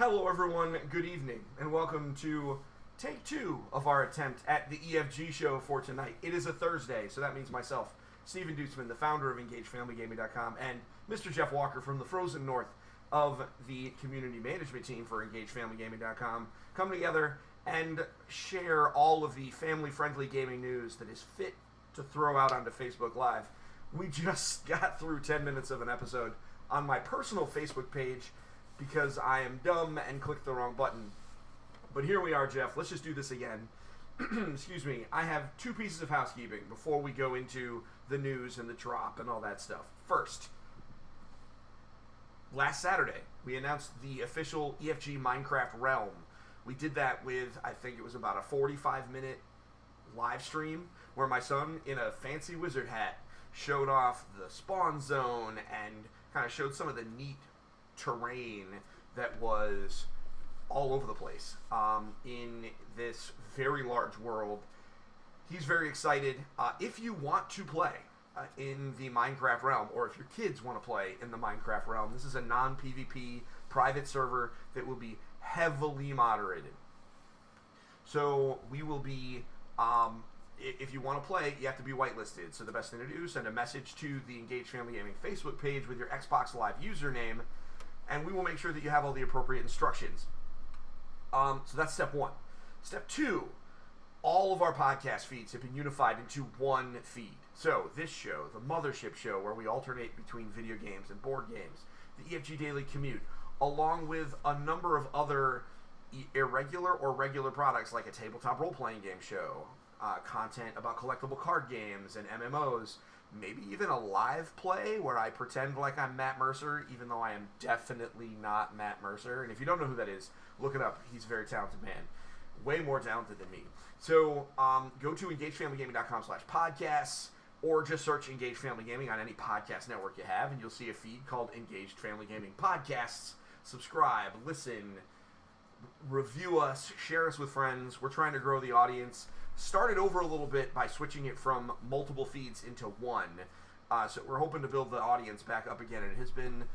Hello everyone, good evening, and welcome to take 2 of our attempt at the EFG Show for tonight. It is a Thursday, so that means myself, Stephen Dutzman, the founder of EngageFamilyGaming.com, and Mr. Jeff Walker from the frozen north of the community management team for EngageFamilyGaming.com come together and share all of the family-friendly gaming news that is fit to throw out onto Facebook Live. We just got through 10 minutes of an episode on my personal Facebook page because I am dumb and clicked the wrong button. But here we are, Jeff. Let's just do this again. Excuse me. I have 2 pieces of housekeeping before we go into the news and the drop and all that stuff. First, last Saturday, we announced the official EFG Minecraft Realm. We did that with, I think it was about a 45-minute live stream where my son, in a fancy wizard hat, showed off the spawn zone and kind of showed some of the neat terrain that was all over the place in this very large world. He's very excited. If you want to play in the Minecraft realm, or if your kids want to play in the Minecraft realm, this is a non-PvP private server that will be heavily moderated. So we will be, if you want to play, you have to be whitelisted. So the best thing to do is send a message to the Engage Family Gaming Facebook page with your Xbox Live username, and we will make sure that you have all the appropriate instructions. So that's step 1. Step 2, all of our podcast feeds have been unified into one feed. So this show, the Mothership Show, where we alternate between video games and board games, the EFG Daily Commute, along with a number of other irregular or regular products like a tabletop role-playing game show, content about collectible card games and MMOs, maybe even a live play where I pretend like I'm Matt Mercer, even though I am definitely not Matt Mercer. And if you don't know who that is, look it up. He's a very talented man. Way more talented than me. So go to EngageFamilyGaming.com/podcasts, or just search Engaged Family Gaming on any podcast network you have, and you'll see a feed called Engaged Family Gaming Podcasts. Subscribe, listen, review us, share us with friends. We're trying to grow the audience. Started over a little bit by switching it from multiple feeds into one. So we're hoping to build the audience back up again. And it has been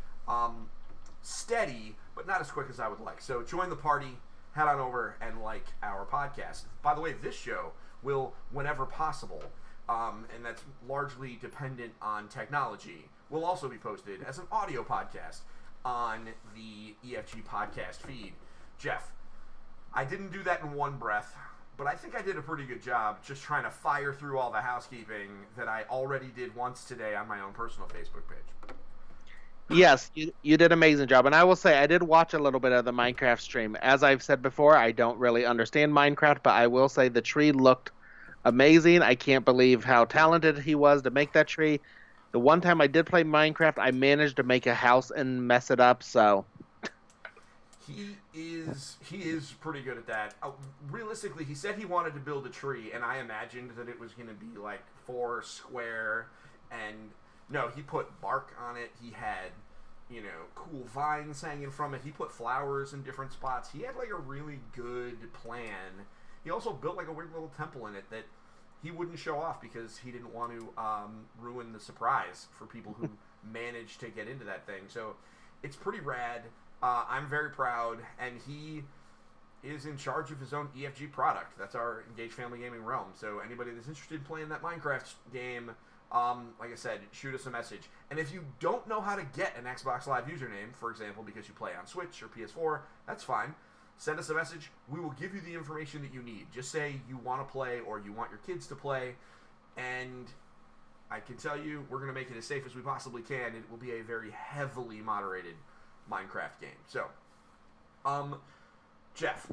steady, but not as quick as I would like. So join the party, head on over and like our podcast. By the way, this show will, whenever possible, and that's largely dependent on technology, will also be posted as an audio podcast on the EFG podcast feed. Jeff, I didn't do that in one breath, but I think I did a pretty good job just trying to fire through all the housekeeping that I already did once today on my own personal Facebook page. Yes, you did an amazing job. And I will say, I did watch a little bit of the Minecraft stream. As I've said before, I don't really understand Minecraft, but I will say the tree looked amazing. I can't believe how talented he was to make that tree. The one time I did play Minecraft, I managed to make a house and mess it up, so... He is pretty good at that. Realistically, he said he wanted to build a tree, and I imagined that it was going to be like 4 square, and no, he put bark on it. He had, cool vines hanging from it. He put flowers in different spots. He had like a really good plan. He also built like a weird little temple in it that he wouldn't show off because he didn't want to ruin the surprise for people who managed to get into that thing. So it's pretty rad. I'm very proud, and he is in charge of his own EFG product. That's our Engaged Family Gaming realm. So anybody that's interested in playing that Minecraft game, like I said, shoot us a message. And if you don't know how to get an Xbox Live username, for example, because you play on Switch or PS4, that's fine. Send us a message. We will give you the information that you need. Just say you want to play or you want your kids to play, and I can tell you we're going to make it as safe as we possibly can. It will be a very heavily moderated Minecraft game. So, Jeff,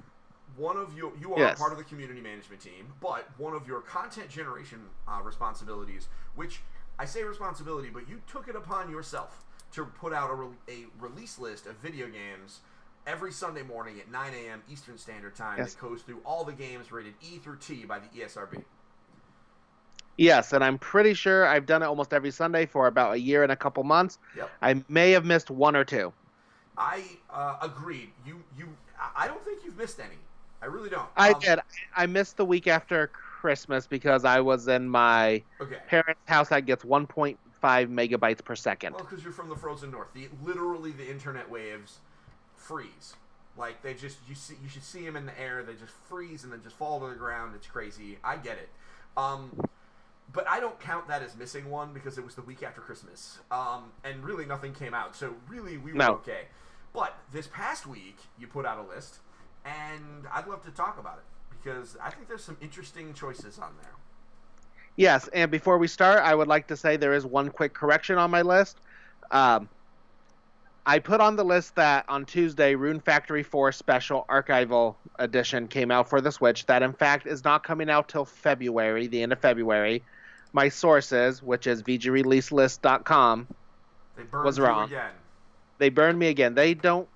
one of you are Yes. part of the community management team, but one of your content generation responsibilities, which I say responsibility, but you took it upon yourself to put out a release list of video games every Sunday morning at 9 a.m. Eastern Standard Time. Yes. That goes through all the games rated E through T by the ESRB. Yes, and I'm pretty sure I've done it almost every Sunday for about a year and a couple months. Yep. I may have missed 1 or 2. I agreed. I don't think you've missed any. I really don't. I did. I missed the week after Christmas because I was in my parents' house that gets 1.5 megabytes per second. Well, because you're from the frozen north. Literally, the internet waves freeze. Like you should see them in the air. They just freeze and then just fall to the ground. It's crazy. I get it. But I don't count that as missing one because it was the week after Christmas. And really nothing came out. So really we were okay. But this past week you put out a list, and I'd love to talk about it because I think there's some interesting choices on there. Yes, and before we start, I would like to say there is one quick correction on my list. I put on the list that on Tuesday, Rune Factory 4 Special Archival Edition came out for the Switch. That, in fact, is not coming out till February, the end of February. My sources, which is VGReleaseList.com, was wrong. Again. They burned me again. They don't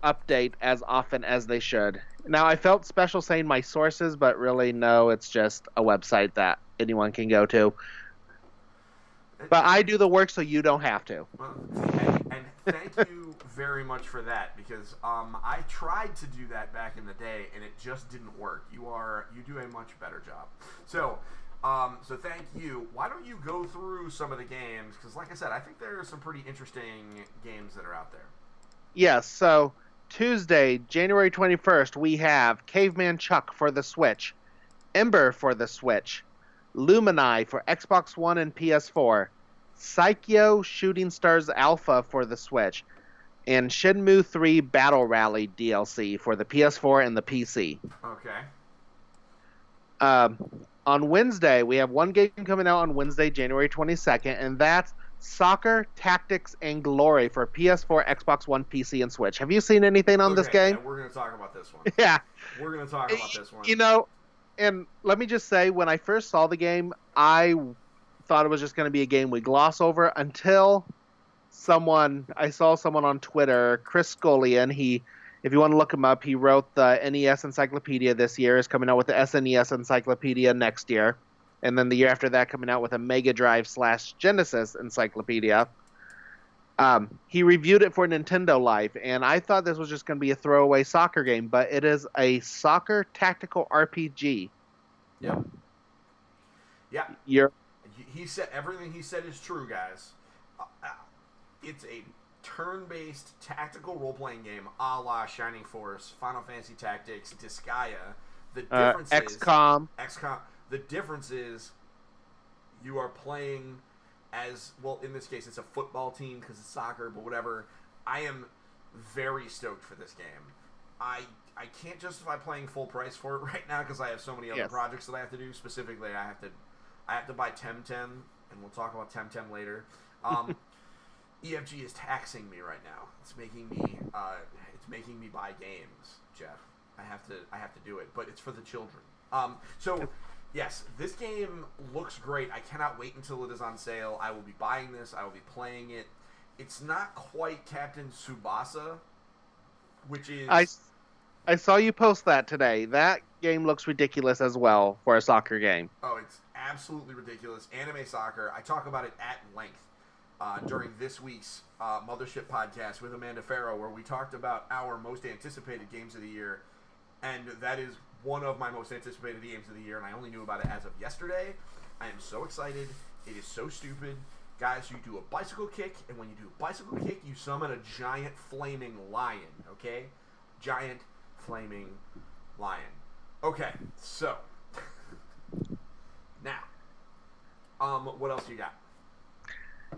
update as often as they should. Now, I felt special saying my sources, but really, no, it's just a website that anyone can go to. But I do the work so you don't have to. Well, and thank you very much for that because I tried to do that back in the day and it just didn't work. You do a much better job. So thank you. Why don't you go through some of the games? Because like I said, I think there are some pretty interesting games that are out there. Yes, so Tuesday, January 21st, we have Caveman Chuck for the Switch, Ember for the Switch, Lumini for Xbox One and PS4, Psycho Shooting Stars Alpha for the Switch, and Shenmue 3 Battle Rally DLC for the PS4 and the PC. Okay. On Wednesday, we have one game coming out on Wednesday, January 22nd, and that's Soccer, Tactics, and Glory for PS4, Xbox One, PC, and Switch. Have you seen anything on this game? Yeah, we're going to talk about this one. Yeah. We're going to talk about this one. You know, and let me just say, when I first saw the game, I thought it was just going to be a game we gloss over until I saw someone on Twitter, Chris Scullion, if you want to look him up, he wrote the NES Encyclopedia this year, is coming out with the SNES Encyclopedia next year, and then the year after that coming out with a Mega Drive / Genesis Encyclopedia. He reviewed it for Nintendo Life, and I thought this was just going to be a throwaway soccer game, but it is a soccer tactical RPG. Yep. Yeah. He said everything he said is true, guys. It's a turn-based tactical role-playing game, a la Shining Force, Final Fantasy Tactics, Disgaea. The difference is XCOM. The difference is you are playing as, well, in this case, it's a football team because it's soccer, but whatever. I am very stoked for this game. I can't justify playing full price for it right now because I have so many other projects that I have to do. Specifically, I have to buy Temtem, and we'll talk about Temtem later. EFG is taxing me right now. It's making me buy games, Jeff. I have to do it, but it's for the children. Yes, this game looks great. I cannot wait until it is on sale. I will be buying this. I will be playing it. It's not quite Captain Tsubasa, which is... I saw you post that today. That game looks ridiculous as well for a soccer game. Oh, it's absolutely ridiculous. Anime soccer. I talk about it at length during this week's Mothership podcast with Amanda Farrow, where we talked about our most anticipated games of the year, and that is one of my most anticipated games of the year, and I only knew about it as of yesterday. I am so excited. It is so stupid. Guys, you do a bicycle kick, and when you do a bicycle kick, you summon a giant flaming lion, okay? Giant flaming lion. Okay, so. Now. What else you got?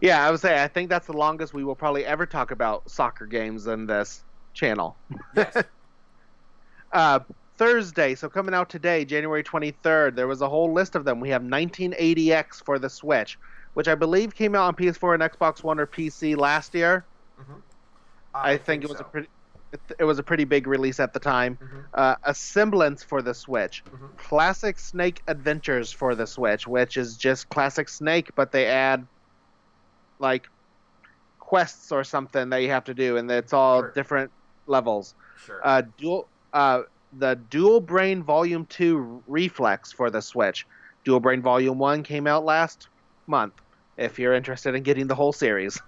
Yeah, I would say I think that's the longest we will probably ever talk about soccer games in this channel. Yes. Thursday, so coming out today, January 23rd, there was a whole list of them. We have 1980X for the Switch, which I believe came out on PS4 and Xbox One or PC last year. Mm-hmm. I think it was a pretty big release at the time. Mm-hmm. A Semblance for the Switch. Mm-hmm. Classic Snake Adventures for the Switch, which is just classic Snake, but they add like quests or something that you have to do, and it's all different levels. Sure. The Dual Brain Volume 2 Reflex for the Switch. Dual Brain Volume 1 came out last month, if you're interested in getting the whole series.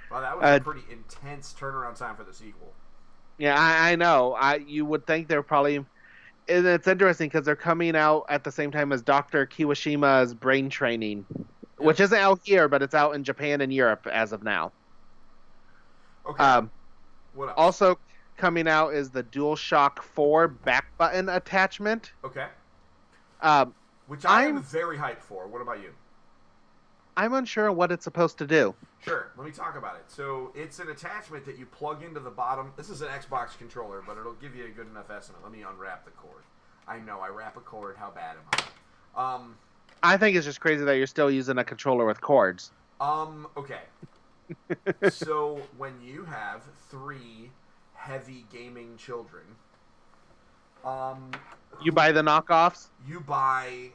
Well, that was a pretty intense turnaround time for the sequel. Yeah, I know. You would think they're probably... And it's interesting because they're coming out at the same time as Dr. Kiwashima's Brain Training, which isn't out here, but it's out in Japan and Europe as of now. Okay. What else? coming out is the DualShock 4 back button attachment. Okay. Um, Which I am very hyped for. What about you? I'm unsure on what it's supposed to do. Sure, let me talk about it. So it's an attachment that you plug into the bottom. This is an Xbox controller, but it'll give you a good enough estimate. Let me unwrap the cord. I know, I wrap a cord. How bad am I? I think it's just crazy that you're still using a controller with cords. Okay. So when you have 3 heavy gaming children, you buy the knockoffs? you buy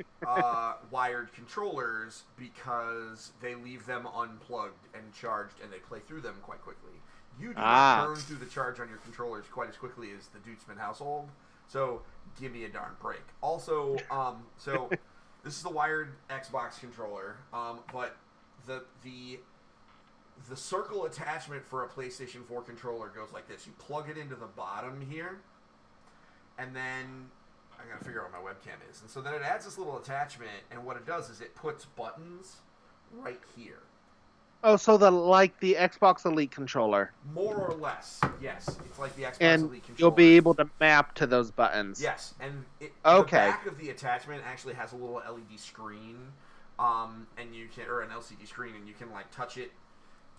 wired controllers because they leave them unplugged and charged, and they play through them quite quickly. You do not burn through the charge on your controllers quite as quickly as the Dutzman household, so give me a darn break. Also, so this is the wired Xbox controller, but the circle attachment for a PlayStation 4 controller goes like this. You plug it into the bottom here, and then I gotta figure out what my webcam is. And so then it adds this little attachment, and what it does is it puts buttons right here. Oh, so the Xbox Elite controller. More or less, yes. It's like the Xbox Elite controller. You'll be able to map to those buttons. Yes, and the Okay. back of the attachment actually has a little LED screen, and you can, or an LCD screen, and you can like touch it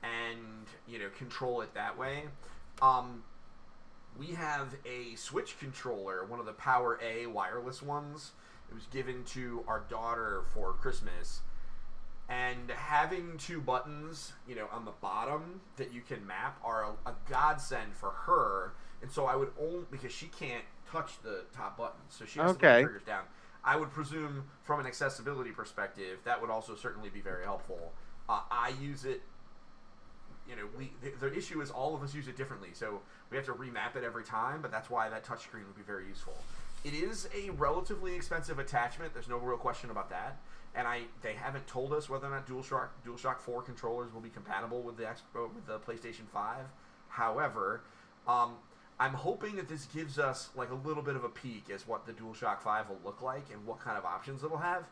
and control it that way. We have a Switch controller, one of the Power A wireless ones. It was given to our daughter for Christmas. And having 2 buttons, on the bottom that you can map are a godsend for her. And so I would only, because she can't touch the top button, so she has to put the triggers down. I would presume from an accessibility perspective, that would also certainly be very helpful. I use it, the issue is all of us use it differently, so we have to remap it every time, but that's why that touchscreen would be very useful. It is a relatively expensive attachment, there's no real question about that. And they haven't told us whether or not DualShock 4 controllers will be compatible with the PlayStation 5. However, I'm hoping that this gives us like a little bit of a peek as what the DualShock 5 will look like and what kind of options it'll have.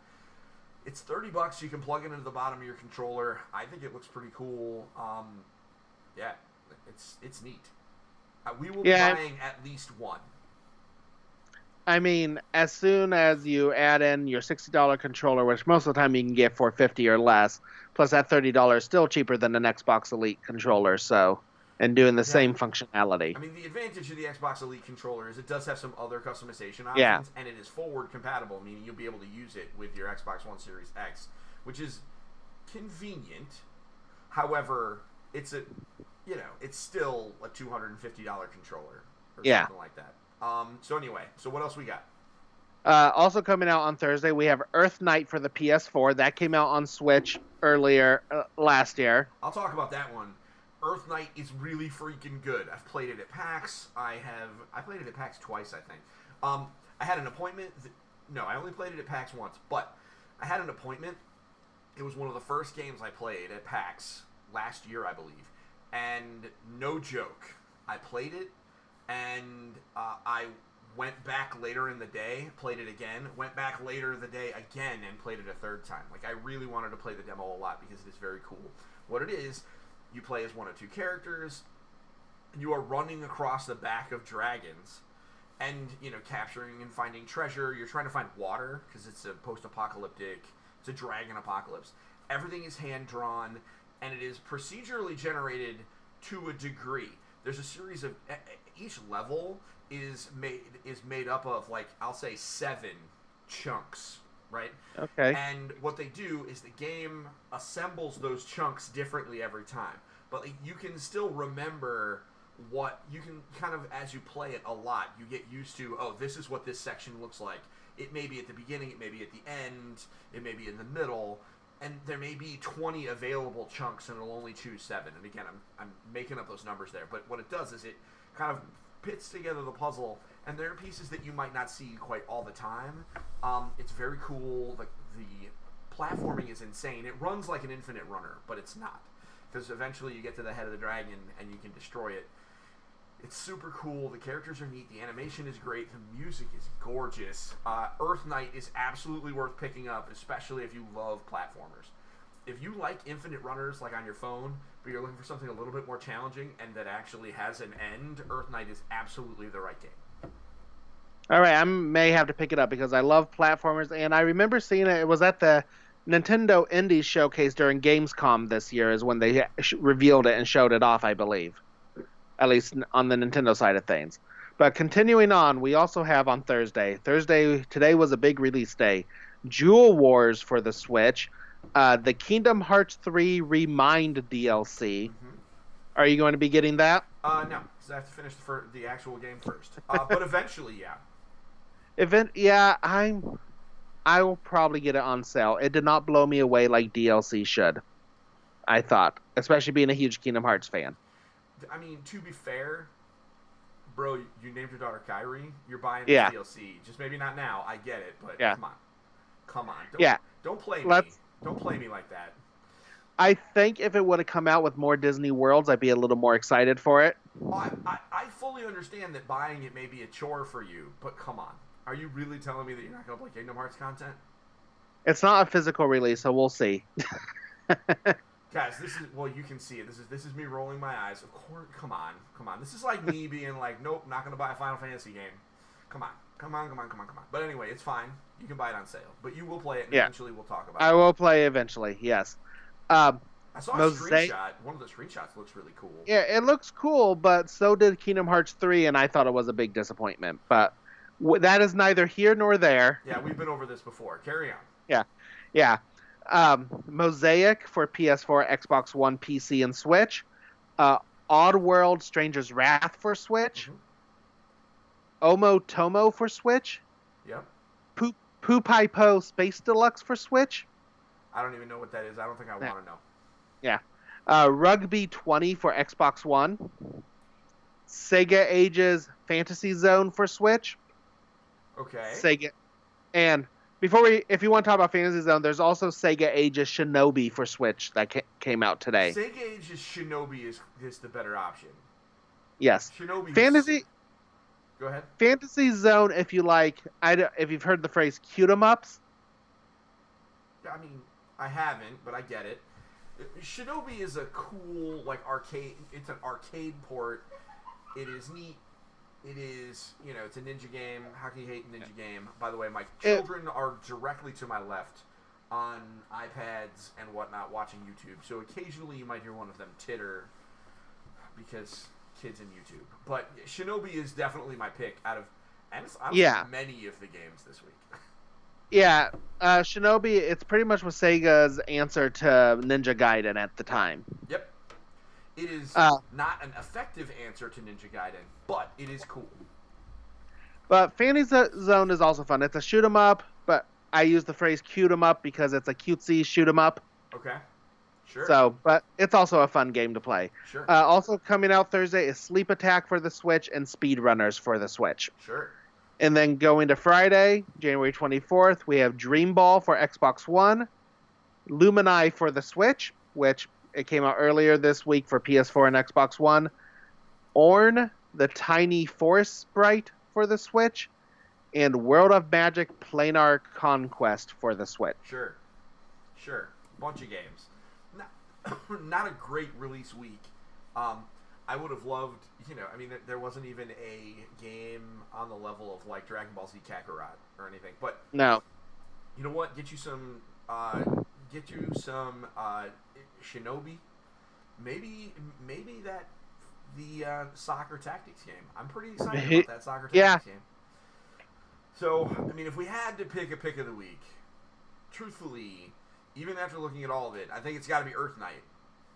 It's $30. You can plug it into the bottom of your controller. I think it looks pretty cool. Yeah, it's neat. We will be buying at least one. I mean, as soon as you add in your $60 controller, which most of the time you can get for $50 or less, plus that $30 is still cheaper than an Xbox Elite controller, so, and doing the same functionality. I mean, the advantage of the Xbox Elite controller is it does have some other customization options, and it is forward compatible, meaning you'll be able to use it with your Xbox One Series X, which is convenient. However, it's still a $250 controller or something like that. So anyway, so what else we got? Also coming out on Thursday, we have Earth Knight for the PS4. That came out on Switch earlier last year. I'll talk about that one. Earth Knight is really freaking good. I've played it at PAX. I played it at PAX twice, I think. I had an appointment. I only played it at PAX once, but I had an appointment. It was one of the first games I played at PAX last year, I believe. And no joke, I played it. And I went back later in the day, played it again, went back later in the day again, and played it a third time. Like, I really wanted to play the demo a lot because it is very cool. What it is, you play as one of 2 characters, and you are running across the back of dragons, and, capturing and finding treasure. You're trying to find water, because it's a post-apocalyptic, it's a dragon apocalypse. Everything is hand-drawn, and it is procedurally generated to a degree. There's a series of... Each level is made up of, like, I'll say 7 chunks, right? Okay. And what they do is the game assembles those chunks differently every time. But like, you can still remember what... You can kind of, as you play it a lot, you get used to, this is what this section looks like. It may be at the beginning, it may be at the end, it may be in the middle... And there may be 20 available chunks, and it'll only choose 7. And again, I'm making up those numbers there. But what it does is it kind of pits together the puzzle, and there are pieces that you might not see quite all the time. It's very cool. The platforming is insane. It runs like an infinite runner, but it's not. Because eventually you get to the head of the dragon, and you can destroy it. It's super cool. The characters are neat. The animation is great. The music is gorgeous. Earth Knight is absolutely worth picking up, especially if you love platformers. if you like infinite runners like on your phone, but you're looking for something a little bit more challenging and that actually has an end, Earth Knight is absolutely the right game. All right, I may have to pick it up because I love platformers, and I remember seeing it. It was at the Nintendo Indies showcase during Gamescom this year, is when they revealed it and showed it off, I believe, at least on the Nintendo side of things. But continuing on, we also have on Thursday. Today was a big release day. Jewel Wars for the Switch, the Kingdom Hearts 3 Remind DLC. Mm-hmm. Are you going to be getting that? No, because I have to finish the actual game first. But eventually, yeah. I will probably get it on sale. It did not blow me away like DLC should, I thought, especially being a huge Kingdom Hearts fan. I mean, to be fair, bro, you named your daughter Kyrie. You're buying this DLC. Just maybe not now. I get it, but come on. Don't play me. Don't play me like that. I think if it would have come out with more Disney Worlds, I'd be a little more excited for it. I fully understand that buying it may be a chore for you, but come on. Are you really telling me that you're not going to play Kingdom Hearts content? It's not a physical release, so we'll see. Guys, you can see it. This is me rolling my eyes. Of course, come on. This is like me being like, nope, not going to buy a Final Fantasy game. Come on. But anyway, it's fine. You can buy it on sale. But you will play it, and eventually we'll talk about it. I will play eventually, yes. I saw a screenshot. One of the screenshots looks really cool. Yeah, it looks cool, but so did Kingdom Hearts 3, and I thought it was a big disappointment. But that is neither here nor there. Yeah, we've been over this before. Carry on. Yeah. Mosaic for PS4, Xbox One, PC, and Switch. Oddworld Stranger's Wrath for Switch. Mm-hmm. Omo Tomo for Switch. Yep. Pupai Po Space Deluxe for Switch. I don't even know what that is. I don't think I want to know. Yeah. Rugby 20 for Xbox One. Sega Ages Fantasy Zone for Switch. Okay. Sega. And if you want to talk about Fantasy Zone, there's also Sega Ages Shinobi for Switch that came out today. Sega Ages Shinobi is the better option. Yes. Shinobi. Fantasy. Go ahead. Fantasy Zone, if you like, if you've heard the phrase "cute 'em ups." I mean, I haven't, but I get it. Shinobi is a cool arcade. It's an arcade port. It is neat. It is, it's a ninja game. How can you hate a ninja game? By the way, my children are directly to my left on iPads and whatnot watching YouTube. So occasionally you might hear one of them titter because kids in YouTube. But Shinobi is definitely my pick out of many of the games this week. Yeah, Shinobi, it's pretty much was Sega's answer to Ninja Gaiden at the time. Yep. It is not an effective answer to Ninja Gaiden, but it is cool. But Fantasy Zone is also fun. It's a shoot 'em up, but I use the phrase cute 'em up because it's a cutesy shoot 'em up. Okay. Sure. So, but it's also a fun game to play. Sure. Also coming out Thursday is Sleep Attack for the Switch and Speedrunners for the Switch. Sure. And then going to Friday, January 24th, we have Dream Ball for Xbox One, Lumini for the Switch, which it came out earlier this week for PS4 and Xbox One, Orn, the Tiny Forest Sprite for the Switch, and World of Magic Planar Conquest for the Switch. Sure. Bunch of games. Not a great release week. I would have loved, there wasn't even a game on the level of like Dragon Ball Z Kakarot or anything. But no, you know what? Get you some Shinobi. Maybe that the soccer tactics game. I'm pretty excited about that soccer tactics game. So, if we had to pick a pick of the week, truthfully, even after looking at all of it, I think it's got to be Earth Knight.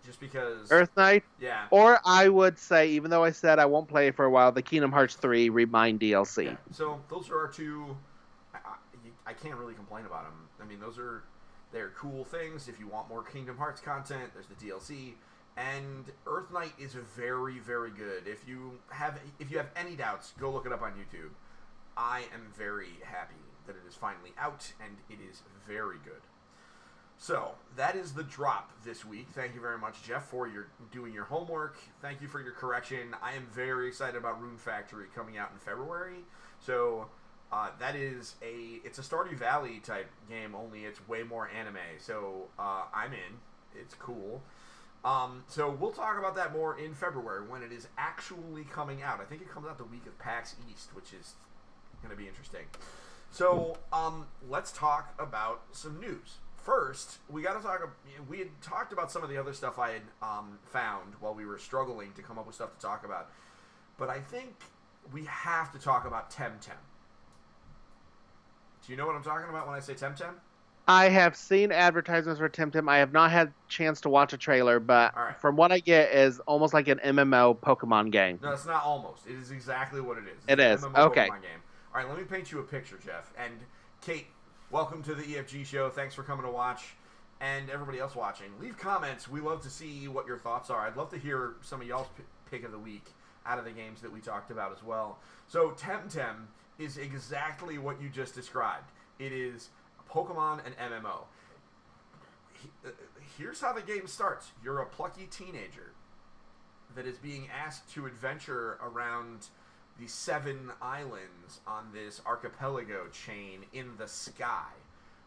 Just because... Earth Knight? Yeah. Or I would say, even though I said I won't play it for a while, the Kingdom Hearts 3 Remind DLC. Yeah. So those are our two... I can't really complain about them. They're cool things. If you want more Kingdom Hearts content, there's the DLC. And Earth Knight is very, very good. If you have any doubts, go look it up on YouTube. I am very happy that it is finally out, and it is very good. So, that is the drop this week. Thank you very much, Jeff, for doing your homework. Thank you for your correction. I am very excited about Rune Factory coming out in February. So, it's a Stardew Valley type game, only it's way more anime. So, I'm in. It's cool. So we'll talk about that more in February when it is actually coming out. I think it comes out the week of PAX East, which is going to be interesting. So let's talk about some news. First, we got to talk. We had talked about some of the other stuff I had found while we were struggling to come up with stuff to talk about, but I think we have to talk about Temtem. Do you know what I'm talking about when I say Temtem? I have seen advertisements for Temtem. I have not had a chance to watch a trailer, but All right. from what I get is almost like an MMO Pokemon game. No, it's not almost. It is exactly what it is. It is. An MMO Okay. Pokemon game. All right, let me paint you a picture, Jeff. And Kate, welcome to the EFG Show. Thanks for coming to watch. And everybody else watching, leave comments. We love to see what your thoughts are. I'd love to hear some of y'all's pick of the week out of the games that we talked about as well. So Temtem is exactly what you just described. It is Pokemon and MMO. Here's how the game starts. You're a plucky teenager that is being asked to adventure around the 7 islands on this archipelago chain in the sky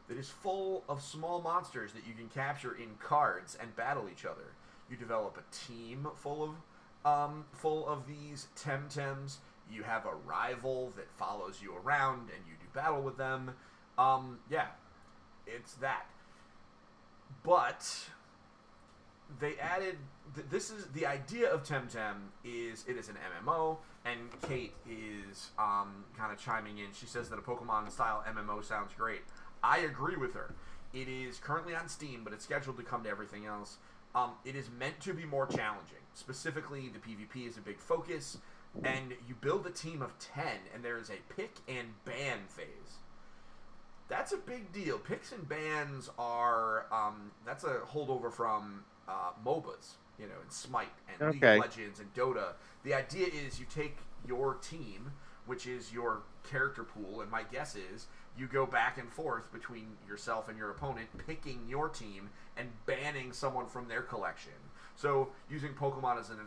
that is full of small monsters that you can capture in cards and battle each other. You develop a team full of these Temtems. You have a rival that follows you around and you do battle with them. Yeah, it's that. But they added this is the idea of Temtem is it is an MMO, and Kate is kind of chiming in. She says that a Pokemon style MMO sounds great. I agree with her. It is currently on Steam, but it's scheduled to come to everything else. It is meant to be more challenging. Specifically, the PvP is a big focus, and you build a team of 10, and there is a pick and ban phase. That's a big deal. Picks and bans are that's a holdover from MOBAs, in Smite and League of Legends and Dota. The idea is you take your team, which is your character pool, and my guess is you go back and forth between yourself and your opponent, picking your team and banning someone from their collection. So using Pokemon as an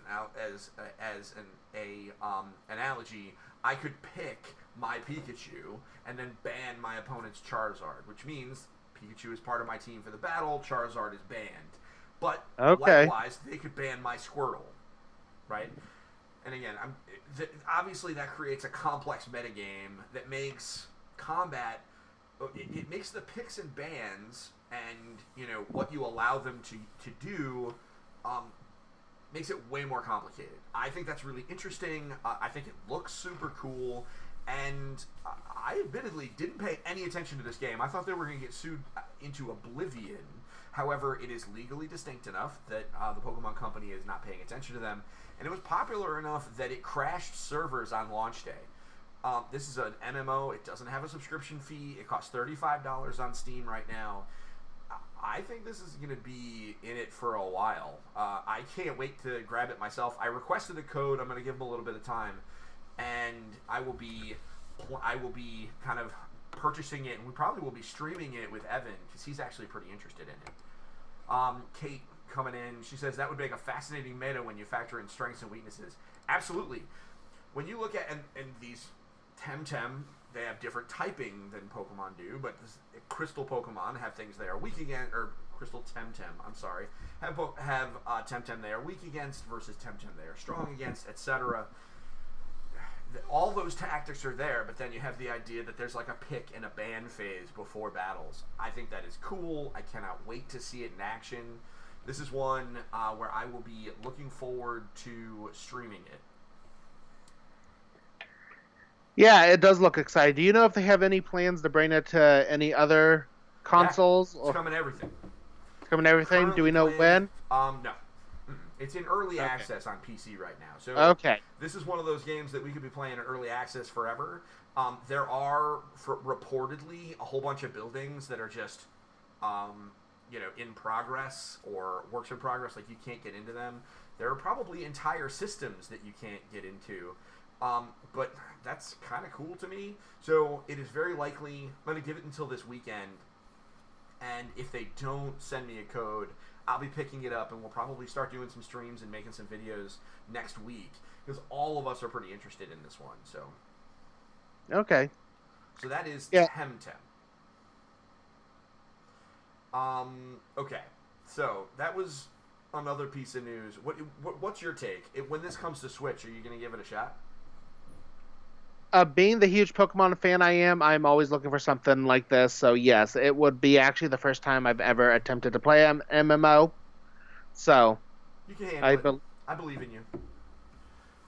analogy, I could pick my Pikachu and then ban my opponent's Charizard, which means Pikachu is part of my team for the battle, Charizard is banned. But likewise, they could ban my Squirtle, right? And again, obviously that creates a complex metagame that makes combat, it makes the picks and bans and what you allow them to do makes it way more complicated. I think that's really interesting. I think it looks super cool, and I admittedly didn't pay any attention to this game. I thought they were going to get sued into oblivion. However, it is legally distinct enough that the Pokemon Company is not paying attention to them, and it was popular enough that it crashed servers on launch day. This is an MMO. It doesn't have a subscription fee. It costs $35 on Steam right now. I think this is going to be in it for a while. I can't wait to grab it myself. I requested a code. I'm going to give them a little bit of time, and I will be kind of purchasing it, and we probably will be streaming it with Evan because he's actually pretty interested in it. Kate coming in, she says that would make a fascinating meta when you factor in strengths and weaknesses. Absolutely. When you look at and these Temtem, they have different typing than Pokemon do, but Crystal Pokemon have things they are weak against, or Crystal Temtem, I'm sorry, have Temtem they are weak against versus Temtem they are strong against, etc. All those tactics are there, but then you have the idea that there's like a pick and a ban phase before battles. I think that is cool. I cannot wait to see it in action. This is one where I will be looking forward to streaming it. Yeah, it does look exciting. Do you know if they have any plans to bring it to any other consoles? Yeah, it's coming to everything. It's coming to everything? Currently Do we know when? No. It's in early access on PC right now. So this is one of those games that we could be playing in early access forever. There are reportedly a whole bunch of buildings that are just in progress or works in progress, like you can't get into them. There are probably entire systems that you can't get into. But that's kind of cool to me. So it is very likely, I'm going to give it until this weekend, and if they don't send me a code, I'll be picking it up, and we'll probably start doing some streams and making some videos next week, because all of us are pretty interested in this one. So that is Temtem. Okay, So that was another piece of news. What's your take? When this comes to Switch, are you going to give it a shot? Being the huge Pokemon fan I am, I'm always looking for something like this. So yes, it would be actually the first time I've ever attempted to play an MMO. So You can handle I it. be- I believe in you.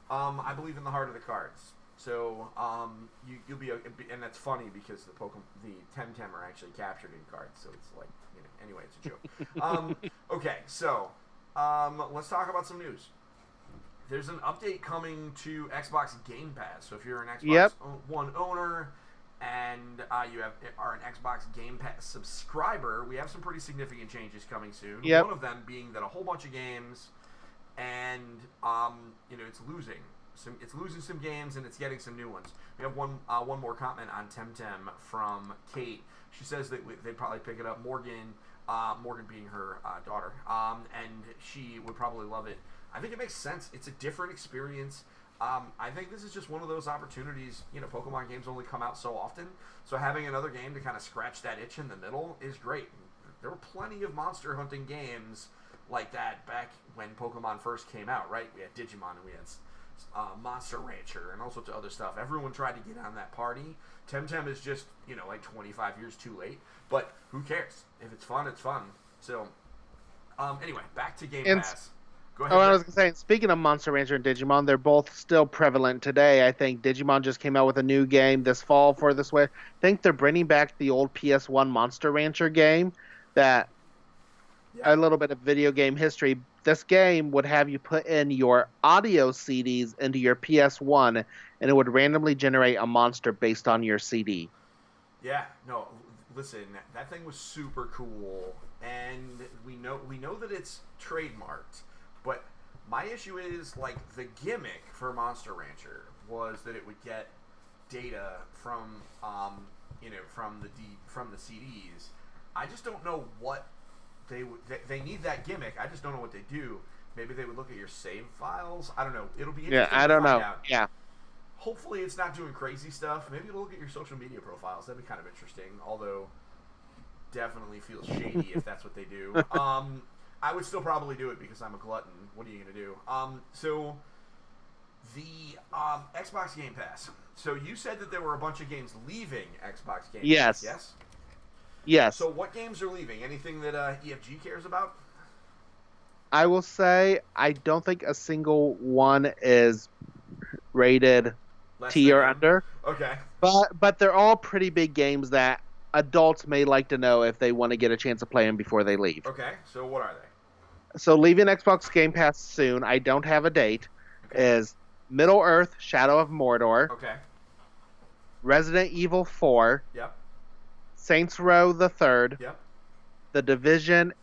I believe in the heart of the cards. So you'll be, and that's funny because the Temtem are actually captured in cards. So it's like, anyway, it's a joke. Okay, so let's talk about some news. There's an update coming to Xbox Game Pass. So if you're an Xbox One owner and you are an Xbox Game Pass subscriber, we have some pretty significant changes coming soon. Yep. One of them being that a whole bunch of games, and it's losing some games and it's getting some new ones. We have one more comment on Temtem from Kate. She says that they'd probably pick it up. Morgan being her daughter, and she would probably love it. I think it makes sense. It's a different experience. I think this is just one of those opportunities. Pokemon games only come out so often, so having another game to kind of scratch that itch in the middle is great. There were plenty of monster hunting games like that back when Pokemon first came out, right? We had Digimon and we had Monster Rancher and all sorts of other stuff. Everyone tried to get on that party. Temtem is just, like 25 years too late. But who cares? If it's fun, it's fun. So, anyway, back to Game Pass. Go ahead. Oh, I was going to say, speaking of Monster Rancher and Digimon, they're both still prevalent today. I think Digimon just came out with a new game this fall for the Switch. I think they're bringing back the old PS1 Monster Rancher game that a little bit of video game history. This game would have you put in your audio CDs into your PS1, and it would randomly generate a monster based on your CD. Yeah, no, listen, that thing was super cool, and we know that it's trademarked, but my issue is, like, the gimmick for Monster Rancher was that it would get data from the CDs. I just don't know what they need that gimmick. I just don't know what they do. Maybe they would look at your save files. I don't know. It'll be interesting. Yeah, I don't know. Out. Yeah. Hopefully it's not doing crazy stuff. Maybe it'll look at your social media profiles. That'd be kind of interesting. Although, definitely feels shady if that's what they do. I would still probably do it because I'm a glutton. What are you going to do? So, the Xbox Game Pass. So you said that there were a bunch of games leaving Xbox Game Pass, yes? Yes. So what games are leaving? Anything that EFG cares about? I will say I don't think a single one is rated T or under. Okay. But they're all pretty big games that adults may like to know if they want to get a chance to play them before they leave. Okay. So what are they? So leaving Xbox Game Pass soon, I don't have a date, is Middle-earth: Shadow of Mordor. Okay. Resident Evil 4. Yep. Saints Row the Third. Yep. The Division,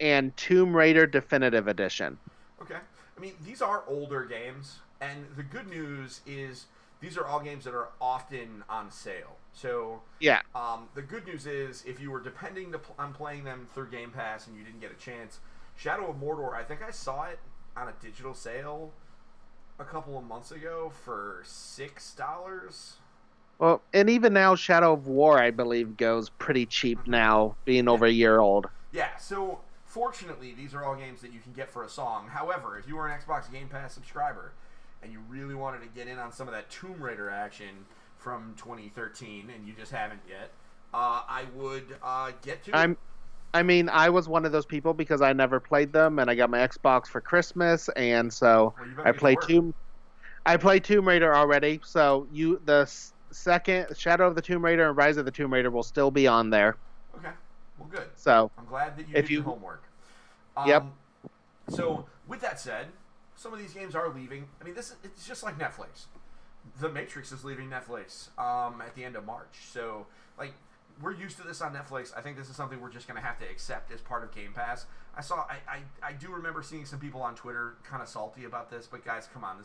and Tomb Raider Definitive Edition. Okay. I mean, these are older games, and the good news is these are all games that are often on sale. So, yeah. The good news is if you were depending on playing them through Game Pass and you didn't get a chance, Shadow of Mordor, I think I saw it on a digital sale a couple of months ago for $6. Well, and even now, Shadow of War, I believe, goes pretty cheap now, being over a year old. Yeah, so fortunately, these are all games that you can get for a song. However, if you were an Xbox Game Pass subscriber and you really wanted to get in on some of that Tomb Raider action from 2013 and you just haven't yet, I would get to it. I mean, I was one of those people because I never played them, and I got my Xbox for Christmas, and so I played Tomb Raider already. So the second Shadow of the Tomb Raider and Rise of the Tomb Raider will still be on there. Okay, well, good. So I'm glad that you did your homework. Yep. So with that said, some of these games are leaving. I mean, it's just like Netflix. The Matrix is leaving Netflix at the end of March. So, like, we're used to this on Netflix. I think this is something we're just going to have to accept as part of Game Pass. I do remember seeing some people on Twitter kind of salty about this, but guys, come on.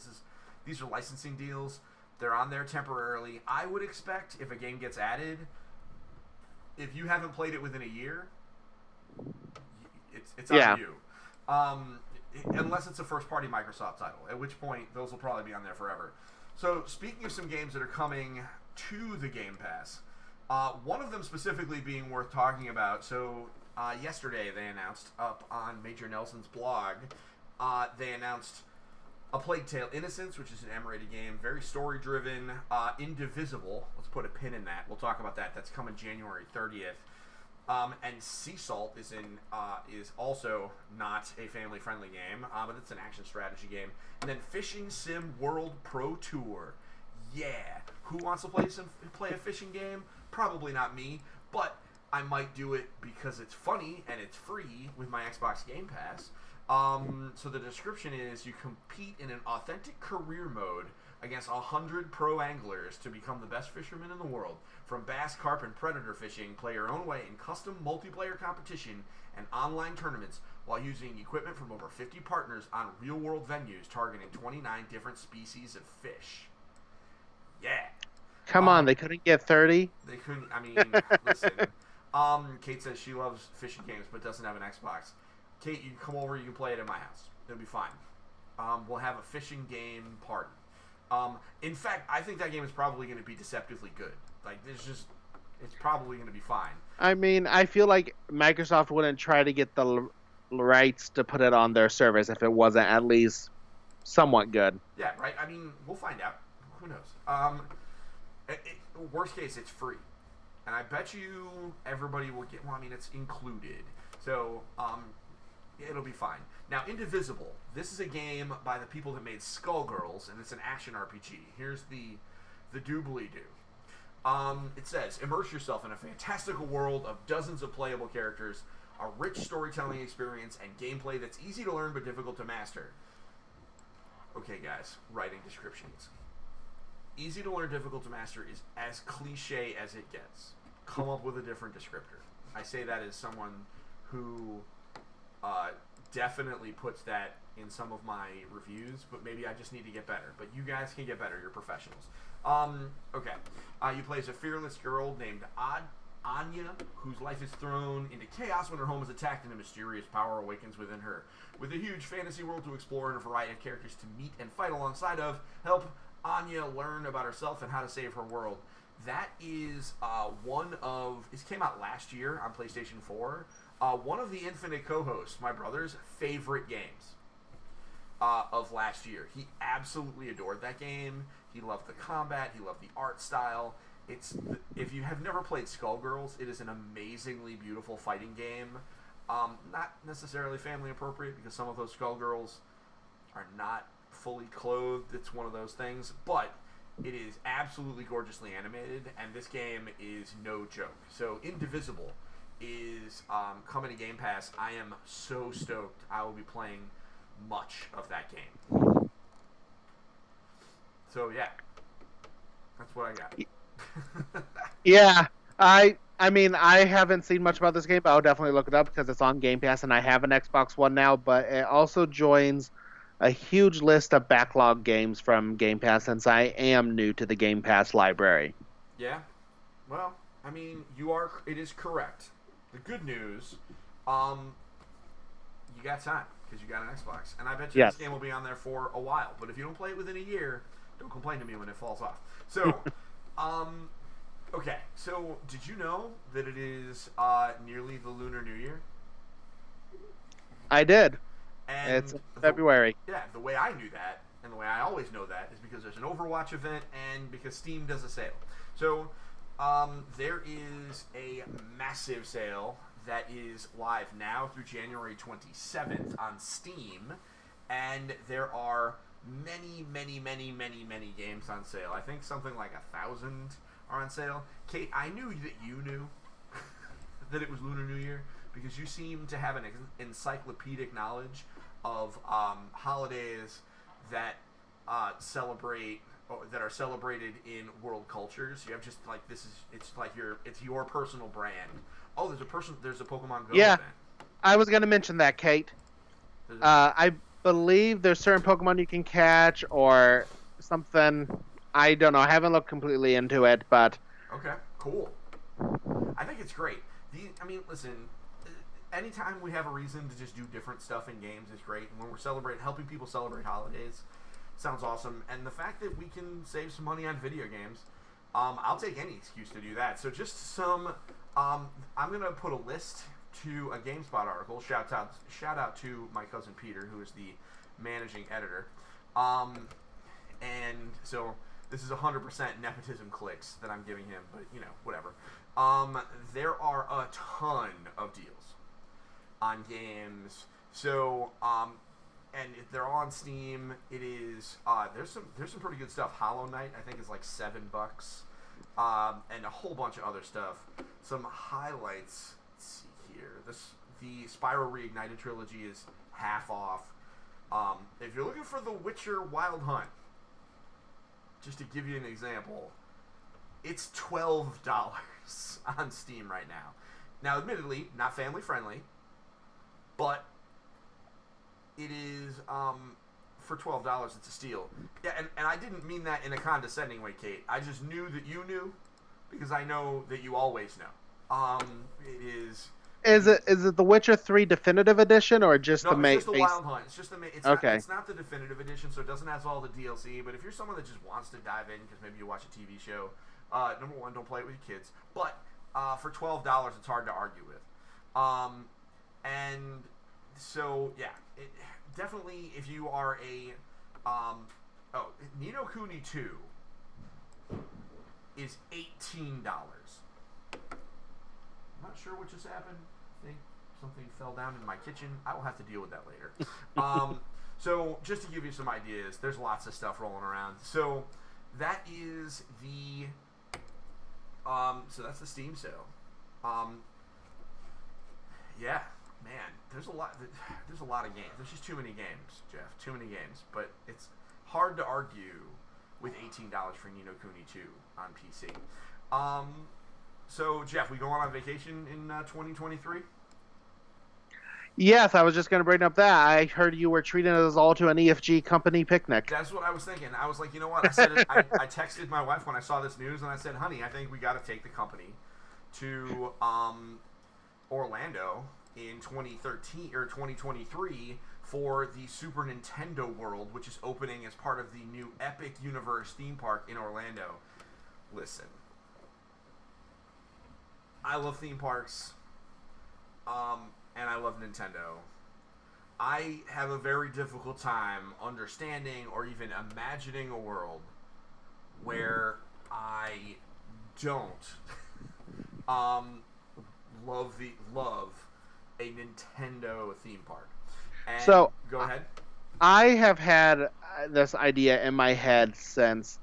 These are licensing deals. They're on there temporarily. I would expect if a game gets added, if you haven't played it within a year, it's on you. Unless it's a first-party Microsoft title, at which point those will probably be on there forever. So, speaking of some games that are coming to the Game Pass, one of them specifically being worth talking about. So, yesterday they announced up on Major Nelson's blog, they announced A Plague Tale: Innocence, which is an M-rated game, very story-driven. Indivisible, let's put a pin in that. We'll talk about that. That's coming January 30th. And Sea Salt is also not a family-friendly game, but it's an action strategy game. And then Fishing Sim World Pro Tour. Yeah, who wants to play a fishing game? Probably not me, but I might do it because it's funny and it's free with my Xbox Game Pass. So the description is you compete in an authentic career mode against 100 pro anglers to become the best fisherman in the world. From bass, carp, and predator fishing, play your own way in custom multiplayer competition and online tournaments while using equipment from over 50 partners on real-world venues targeting 29 different species of fish. Yeah. Come on, they couldn't get 30? They couldn't, I mean, listen. Kate says she loves fishing games but doesn't have an Xbox. Kate, you can come over, you can play it at my house. It'll be fine. We'll have a fishing game party. In fact, I think that game is probably going to be deceptively good. Like, it's probably going to be fine. I mean, I feel like Microsoft wouldn't try to get the rights to put it on their service if it wasn't at least somewhat good. Yeah, right? I mean, we'll find out. Who knows? Worst case, it's free. And I bet you everybody will get, well, I mean, it's included. So, it'll be fine. Now, Indivisible. This is a game by the people that made Skullgirls, and it's an action RPG. Here's the doobly-doo. It says, immerse yourself in a fantastical world of dozens of playable characters, a rich storytelling experience, and gameplay that's easy to learn but difficult to master. Okay, guys, writing descriptions. Easy to learn, difficult to master is as cliche as it gets. Come up with a different descriptor. I say that as someone who definitely puts that in some of my reviews, but maybe I just need to get better. But you guys can get better. You're professionals. Okay. You play as a fearless girl named Anya, whose life is thrown into chaos when her home is attacked and a mysterious power awakens within her. With a huge fantasy world to explore and a variety of characters to meet and fight alongside of, help Anya learn about herself and how to save her world. That is it came out last year on PlayStation 4. One of the Infinite co-hosts, my brother's favorite games of last year. He absolutely adored that game. He loved the combat. He loved the art style. If you have never played Skullgirls, it is an amazingly beautiful fighting game. Not necessarily family appropriate because some of those Skullgirls are not fully clothed. It's one of those things, but it is absolutely gorgeously animated, and this game is no joke. So Indivisible is coming to Game Pass. I am so stoked. I will be playing much of that game. So yeah, that's what I got. Yeah, I mean, I haven't seen much about this game, but I'll definitely look it up because it's on Game Pass, and I have an Xbox One now, but it also joins a huge list of backlog games from Game Pass since I am new to the Game Pass library. Yeah, well, I mean, it is correct. The good news, you got time because you got an Xbox, and I bet you this game will be on there for a while. But if you don't play it within a year, don't complain to me when it falls off. So, okay. So, did you know that it is nearly the Lunar New Year? I did. And it's February. The way I knew that, and the way I always know that, is because there's an Overwatch event and because Steam does a sale. So, there is a massive sale that is live now through January 27th on Steam, and there are many games on sale. I think something like 1,000 are on sale. Kate, I knew that you knew that it was Lunar New Year because you seem to have an encyclopedic knowledge of holidays that celebrate that are celebrated in world cultures. You have just like it's your personal brand. Oh, there's a Pokemon Go event. I was going to mention that, Kate. I believe there's certain Pokemon you can catch or something. I don't know. I haven't looked completely into it, but okay, cool. I think it's great. I mean, listen. Anytime we have a reason to just do different stuff in games is great. And when we're helping people celebrate holidays, sounds awesome. And the fact that we can save some money on video games, I'll take any excuse to do that. So just I'm going to put a list to a GameSpot article. Shout out to my cousin Peter, who is the managing editor. And so this is 100% nepotism clicks that I'm giving him, but whatever. There are a ton of deals on games. So and if they're on Steam, it is there's some pretty good stuff. Hollow Knight I think is like $7, and a whole bunch of other stuff. Some highlights. Let's see here. The Spyro Reignited trilogy is half off. If you're looking for The Witcher Wild Hunt, just to give you an example, it's $12 on Steam right now. Now, admittedly, not family friendly, but it is for $12. It's a steal. Yeah, and I didn't mean that in a condescending way, Kate. I just knew that you knew because I know that you always know. It is. Is it The Witcher 3 Definitive Edition or just no, the main? It's just the Wild Hunt. It's just the main. Okay. It's not the Definitive Edition, so it doesn't have all the DLC. But if you're someone that just wants to dive in because maybe you watch a TV show, number one, don't play it with your kids. But for $12, it's hard to argue with. And so yeah, definitely if you are a Ni no Kuni 2 is $18. I'm not sure what just happened. I think something fell down in my kitchen. I will have to deal with that later. So just to give you some ideas, there's lots of stuff rolling around. So that is the so that's the Steam sale. Yeah, man, there's a lot of games. There's just too many games, Jeff. Too many games. But it's hard to argue with $18 for Ni no Kuni 2 on PC. So, Jeff, we going on vacation in 2023? Yes, I was just going to bring up that. I heard you were treating us all to an EFG company picnic. That's what I was thinking. I was like, you know what? I said I texted my wife when I saw this news, and I said, honey, I think we got to take the company to Orlando in 2013 or 2023 for the Super Nintendo World, which is opening as part of the new Epic Universe theme park in Orlando. Listen. I love theme parks, and I love Nintendo. I have a very difficult time understanding or even imagining a world where I don't love a Nintendo theme park. And so go ahead. I have had this idea in my head since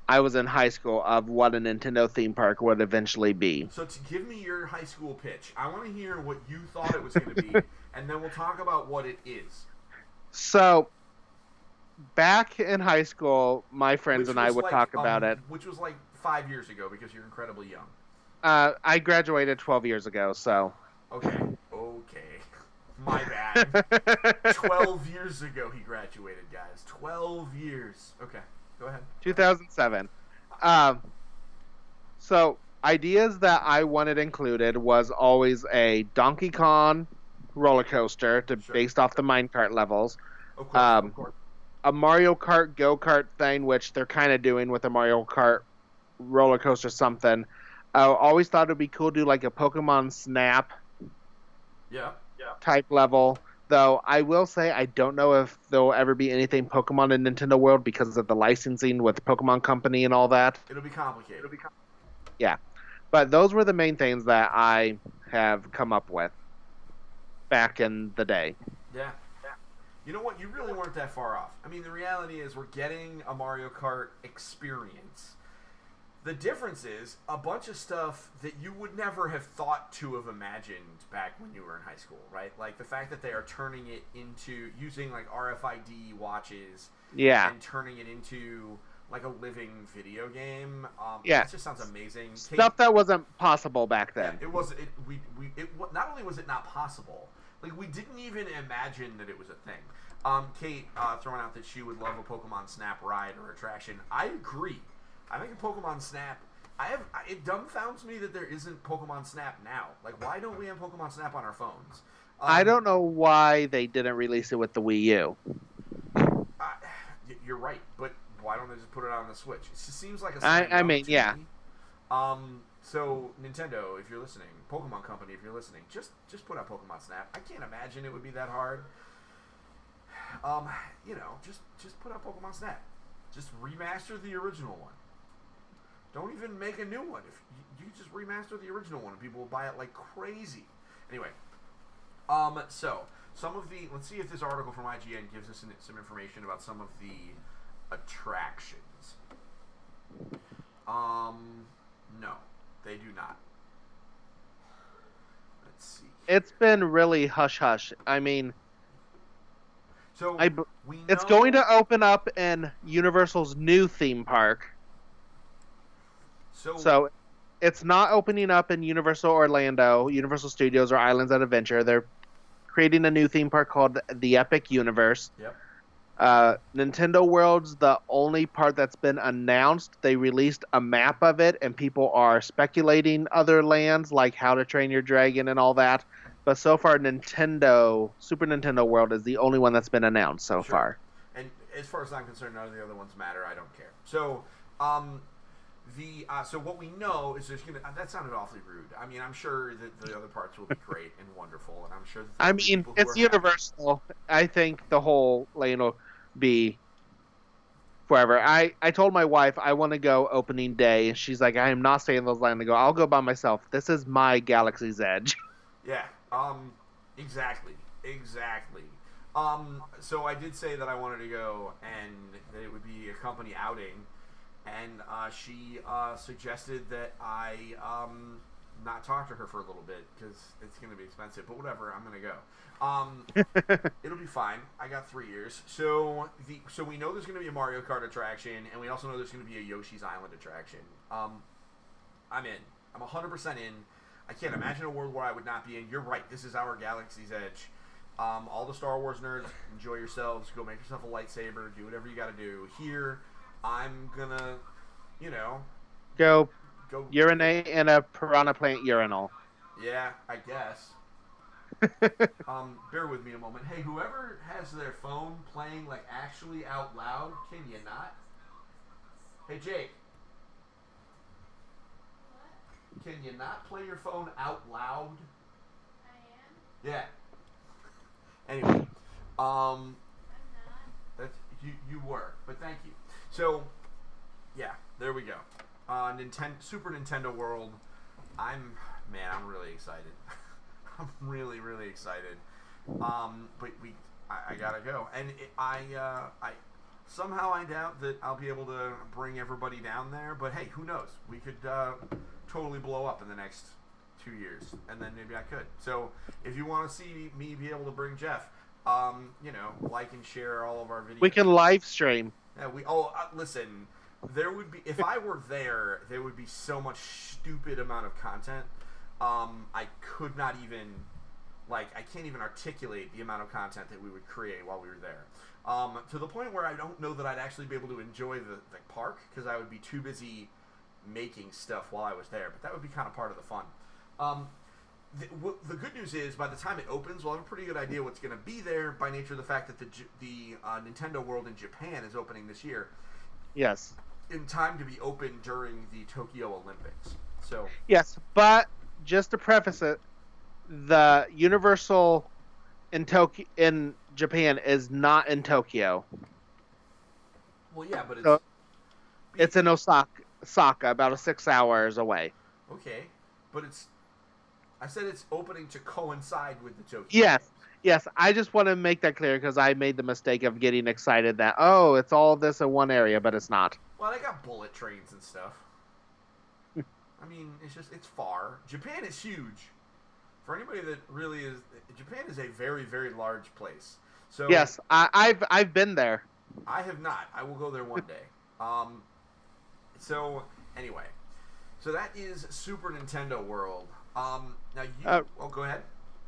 I was in high school of what a Nintendo theme park would eventually be. So to give me your high school pitch, I want to hear what you thought it was going to be, and then we'll talk about what it is. So, back in high school, my friends and I would talk about it. Which was like 5 years ago because you're incredibly young. I graduated 12 years ago, so. Okay. My bad. 12 years ago he graduated, guys. 12 years. Okay. Go ahead. 2007. So ideas that I wanted included was always a Donkey Kong roller coaster based off the minecart levels. Of course. A Mario Kart go-kart thing, which they're kind of doing with a Mario Kart roller coaster something. I always thought it would be cool to do like a Pokemon Snap type level. Though I will say I don't know if there'll ever be anything Pokemon in Nintendo World because of the licensing with the Pokemon Company and all that. It'll be complicated. Yeah. But those were the main things that I have come up with back in the day. Yeah. You know what? You really weren't that far off. I mean, the reality is we're getting a Mario Kart experience. The difference is a bunch of stuff that you would never have thought to have imagined back when you were in high school, right? Like the fact that they are turning it into using like RFID watches, and turning it into like a living video game. That just sounds amazing. Stuff that wasn't possible back then. Yeah, it was. Not only was it not possible, like we didn't even imagine that it was a thing. Kate throwing out that she would love a Pokemon Snap ride or attraction. I agree. I think a Pokemon Snap. It dumbfounds me that there isn't Pokemon Snap now. Like, why don't we have Pokemon Snap on our phones? I don't know why they didn't release it with the Wii U. You're right, but why don't they just put it on the Switch? It just seems like a I mean, yeah. So Nintendo, if you're listening, Pokemon Company, if you're listening, just put out Pokemon Snap. I can't imagine it would be that hard. Just put out Pokemon Snap. Just remaster the original one. Don't even make a new one. If you just remaster the original one, and people will buy it like crazy. Anyway, so let's see if this article from IGN gives us some information about some of the attractions. No, they do not. Let's see. It's been really hush hush. I mean, so it's going to open up in Universal's new theme park. So it's not opening up in Universal Orlando, Universal Studios, or Islands of Adventure. They're creating a new theme park called the Epic Universe. Yep. Nintendo World's the only part that's been announced. They released a map of it, and people are speculating other lands like How to Train Your Dragon and all that. But so far, Super Nintendo World is the only one that's been announced so far. And as far as I'm concerned, none of the other ones matter. I don't care. So, so what we know is there's gonna. That sounded awfully rude. I mean, I'm sure that the other parts will be great and wonderful, and I'm sure. That it's Universal. I think the whole lane will be forever. I told my wife I want to go opening day, and she's like, I am not staying in those lines. I go, I'll go by myself. This is my Galaxy's Edge. Yeah. Exactly. So I did say that I wanted to go, and that it would be a company outing. And she suggested that I not talk to her for a little bit because it's going to be expensive. But whatever, I'm going to go. It'll be fine. I got 3 years. So we know there's going to be a Mario Kart attraction, and we also know there's going to be a Yoshi's Island attraction. I'm in. I'm 100% in. I can't imagine a world where I would not be in. You're right. This is our Galaxy's Edge. All the Star Wars nerds, enjoy yourselves. Go make yourself a lightsaber. Do whatever you got to do. Here, I'm gonna, go urinate in a piranha plant urinal. Yeah, I guess. Bear with me a moment. Hey, whoever has their phone playing like actually out loud, can you not? Hey, Jake. What? Can you not play your phone out loud? I am? Yeah. Anyway, I'm not. That's you were, but thank you. So, yeah, there we go. Super Nintendo World. I'm really excited. I'm really, really excited. But I gotta go, and I somehow I doubt that I'll be able to bring everybody down there. But hey, who knows? We could totally blow up in the next 2 years, and then maybe I could. So if you want to see me be able to bring Jeff, like and share all of our videos. We can live stream. Yeah, listen, there would be, if I were there would be so much stupid amount of content. I could not even, I can't even articulate the amount of content that we would create while we were there. To the point where I don't know that I'd actually be able to enjoy the park because I would be too busy making stuff while I was there. But that would be kind of part of the fun. The good news is, by the time it opens, we'll have a pretty good idea what's going to be there by nature of the fact that the Nintendo World in Japan is opening this year. Yes. In time to be open during the Tokyo Olympics. So. Yes, but just to preface it, the Universal in Japan is not in Tokyo. Well, yeah, but it's in Osaka, about 6 hours away. Okay, but I said it's opening to coincide with the Tokyo. Yes. I just want to make that clear because I made the mistake of getting excited that, it's all this in one area, but it's not. Well, they got bullet trains and stuff. I mean, it's far. Japan is huge. For anybody that really is, Japan is a very, very large place. So yes, I've been there. I have not. I will go there one day. So anyway, so that is Super Nintendo World. Now you. Go ahead.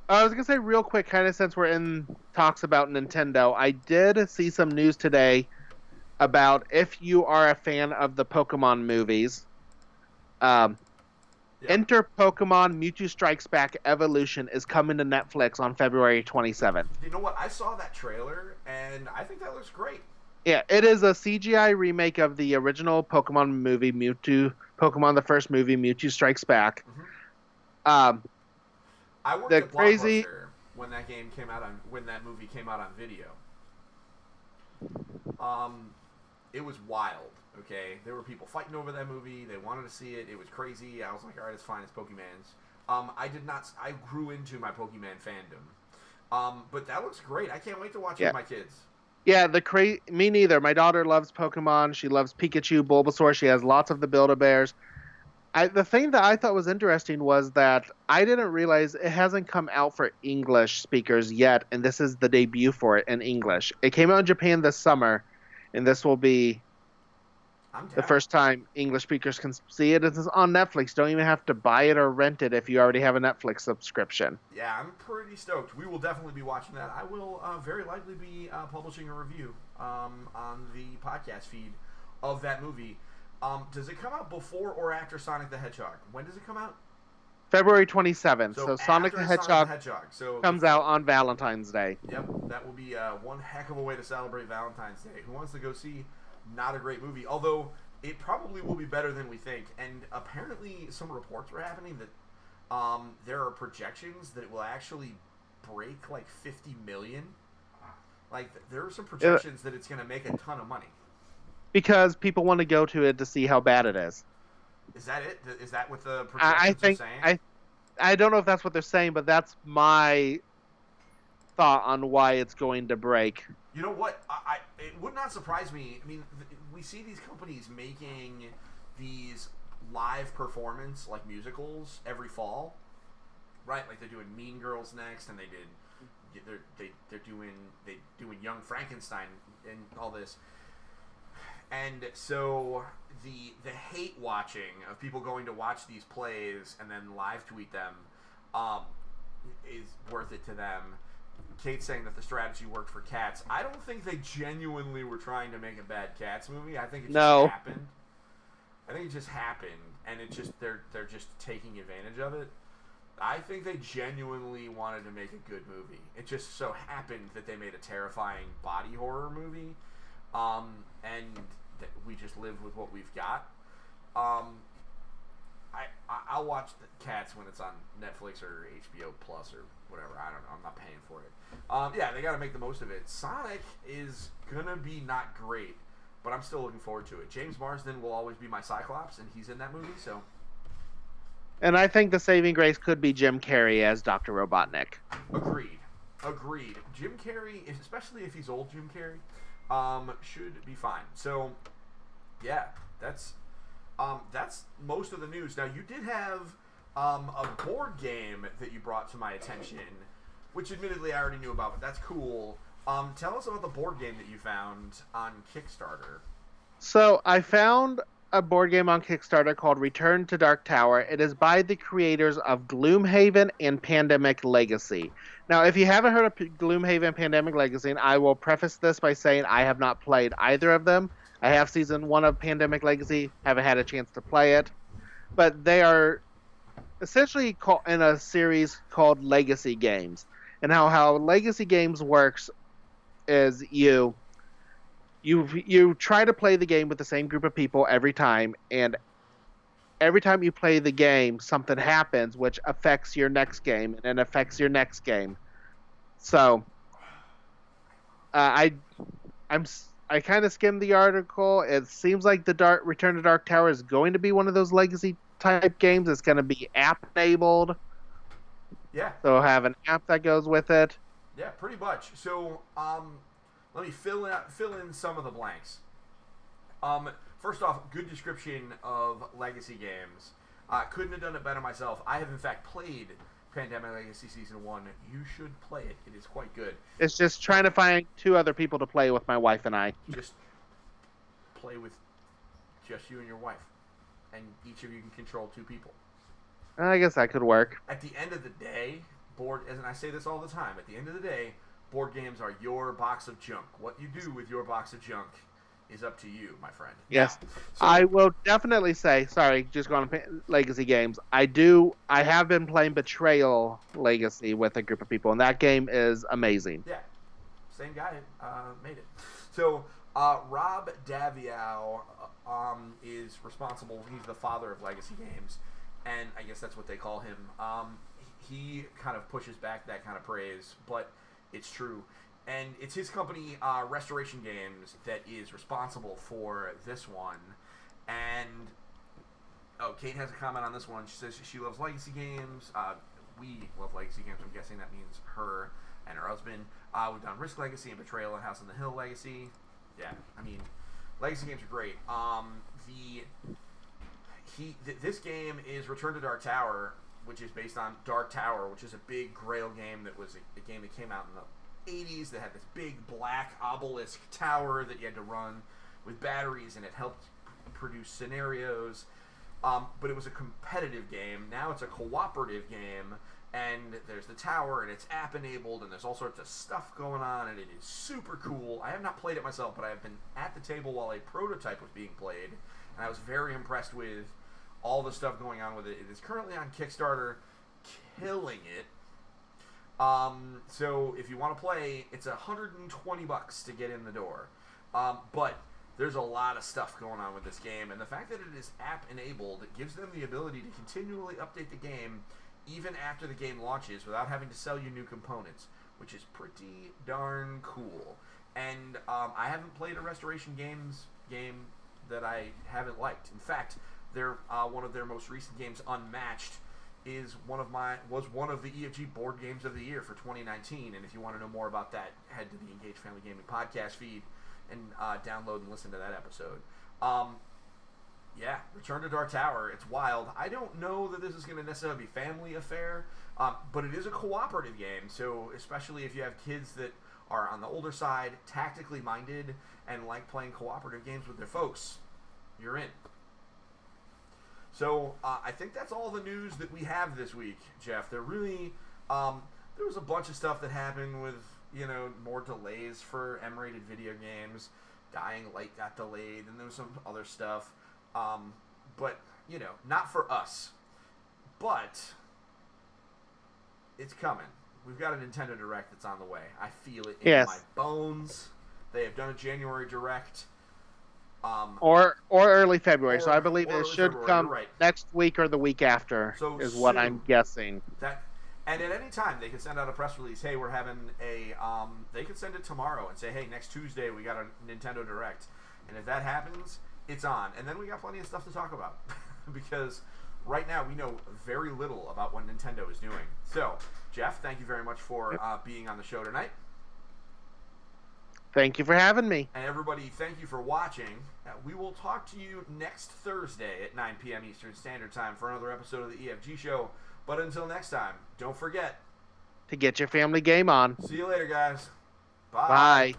I was gonna say real quick, kind of since we're in talks about Nintendo, I did see some news today about if you are a fan of the Pokemon movies. Enter Pokemon Mewtwo Strikes Back Evolution is coming to Netflix on February 27th. You know what? I saw that trailer, and I think that looks great. Yeah, it is a CGI remake of the original Pokemon movie Mewtwo. Pokemon the first movie, Mewtwo Strikes Back. Hmm. Um, I worked the at crazy, Blockbuster when that movie came out on video. Um, it was wild. Okay, there were people fighting over that movie. They wanted to see it. It was crazy. I was like, all right, it's fine. It's Pokemon's. I did not. I grew into my Pokemon fandom. But that looks great. I can't wait to watch it yeah, with my kids. yeah. Me neither. My daughter loves Pokemon. She loves Pikachu, Bulbasaur. She has lots of the Build-A-Bears. The thing that I thought was interesting was that I didn't realize it hasn't come out for English speakers yet, and this is the debut for it in English. It came out in Japan this summer, and this will be I'm the down. first time English speakers can see it. It's on Netflix. Don't even have to buy it or rent it if you already have a Netflix subscription. Yeah, I'm pretty stoked. We will definitely be watching that. I will very likely be publishing a review on the podcast feed of that movie. Does it come out before or after Sonic the Hedgehog? When does it come out? February 27th. So Sonic after the Sonic Hedgehog the Hedgehog. So comes out on Valentine's Day. Yep, that will be one heck of a way to celebrate Valentine's Day. Who wants to go see not a great movie? Although it probably will be better than we think. And apparently, some reports were happening that there are projections that it will actually break like 50 million. Like there are some projections that it's going to make a ton of money. Because people want to go to it to see how bad it is. Is that it? Is that what the I projections think are saying? I don't know if that's what they're saying, but that's my thought on why it's going to break. You know what? It would not surprise me. I mean, we see these companies making these live performance like musicals every fall, right? Like they're doing Mean Girls next, and they're doing Young Frankenstein and all this. And so the hate watching of people going to watch these plays and then live tweet them is worth it to them. Kate's saying that the strategy worked for Cats. I don't think they genuinely were trying to make a bad Cats movie. I think it just happened. I think it just happened, and it just they're just taking advantage of it. I think they genuinely wanted to make a good movie. It just so happened that they made a terrifying body horror movie, and that we just live with what we've got. I'll watch the Cats when it's on Netflix or HBO Plus or whatever. I don't know. I'm not paying for it. Yeah, they got to make the most of it. Sonic is gonna be not great, but I'm still looking forward to it. James Marsden will always be my Cyclops, and he's in that movie, so. And I think the saving grace could be Jim Carrey as Dr. Robotnik. Agreed. Jim Carrey, especially if he's old Jim Carrey, should be fine. So, yeah, that's most of the news. Now, you did have a board game that you brought to my attention, which admittedly I already knew about, but that's cool. Tell us about the board game that you found on Kickstarter. So I found a board game on Kickstarter called Return to Dark Tower. It is by the creators of Gloomhaven and Pandemic Legacy. Now, if you haven't heard of Gloomhaven and Pandemic Legacy, and I will preface this by saying I have not played either of them. I have Season 1 of Pandemic Legacy, haven't had a chance to play it. But they are essentially in a series called Legacy Games. And how Legacy Games works is you try to play the game with the same group of people every time, and every time you play the game, something happens which affects your next game, and then affects your next game. So, I kind of skimmed the article. It seems like the Return to Dark Tower is going to be one of those legacy type games. It's going to be app enabled. Yeah. So have an app that goes with it. Yeah, pretty much. So, let me fill in some of the blanks. First off, good description of Legacy games. Couldn't have done it better myself. I have in fact played Pandemic Legacy Season 1. You should play it. It is quite good. It's just trying to find 2 other people to play with, my wife and I. Just play with just you and your wife. And each of you can control 2 people. I guess that could work. At the end of the day, and I say this all the time, at the end of the day, board games are your box of junk. What you do with your box of junk is up to you, my friend. Yes. Now, so, I will definitely say, sorry, just going on Legacy Games, I have been playing Betrayal Legacy with a group of people, and that game is amazing. Yeah. Same guy made it. So, Rob Daviau is responsible. He's the father of Legacy Games, and I guess that's what they call him. He kind of pushes back that kind of praise, but it's true. And it's his company, Restoration Games, that is responsible for this one. And, Kate has a comment on this one. She says she loves Legacy Games. We love Legacy Games. I'm guessing that means her and her husband. We've done Risk Legacy and Betrayal and House on the Hill Legacy. Yeah, I mean, Legacy Games are great. This game is Return to Dark Tower, which is based on Dark Tower, which is a big Grail game that was a game that came out in the 80s that had this big black obelisk tower that you had to run with batteries, and it helped produce scenarios. But it was a competitive game. Now it's a cooperative game, and there's the tower, and it's app enabled, and there's all sorts of stuff going on, and it is super cool. I have not played it myself, but I have been at the table while a prototype was being played, and I was very impressed with all the stuff going on with it. It is currently on Kickstarter, killing it. So if you want to play, it's $120 to get in the door. But there's a lot of stuff going on with this game, and the fact that it is app enabled, it gives them the ability to continually update the game even after the game launches without having to sell you new components, which is pretty darn cool. And I haven't played a Restoration Games game that I haven't liked. In fact, they're one of their most recent games, Unmatched, was one of the EFG board games of the year for 2019. And if you want to know more about that, head to the Engaged Family Gaming podcast feed and download and listen to that episode. Yeah, Return to Dark Tower. It's wild. I don't know that this is going to necessarily be a family affair, but it is a cooperative game. So especially if you have kids that are on the older side, tactically minded, and like playing cooperative games with their folks, you're in. So I think that's all the news that we have this week, Jeff. There really, there was a bunch of stuff that happened with, more delays for M-rated video games. Dying Light got delayed, and there was some other stuff. But, not for us. But it's coming. We've got a Nintendo Direct that's on the way. I feel it in my bones. They have done a January Direct. Or early February. So I believe it should come next week or the week after, is what I'm guessing. And at any time, they can send out a press release. Hey, we're having they could send it tomorrow and say, hey, next Tuesday we got a Nintendo Direct. And if that happens, it's on. And then we got plenty of stuff to talk about. Because right now we know very little about what Nintendo is doing. So, Jeff, thank you very much for being on the show tonight. Thank you for having me. And everybody, thank you for watching. We will talk to you next Thursday at 9 p.m. Eastern Standard Time for another episode of the EFG Show. But until next time, don't forget to get your family game on. See you later, guys. Bye. Bye.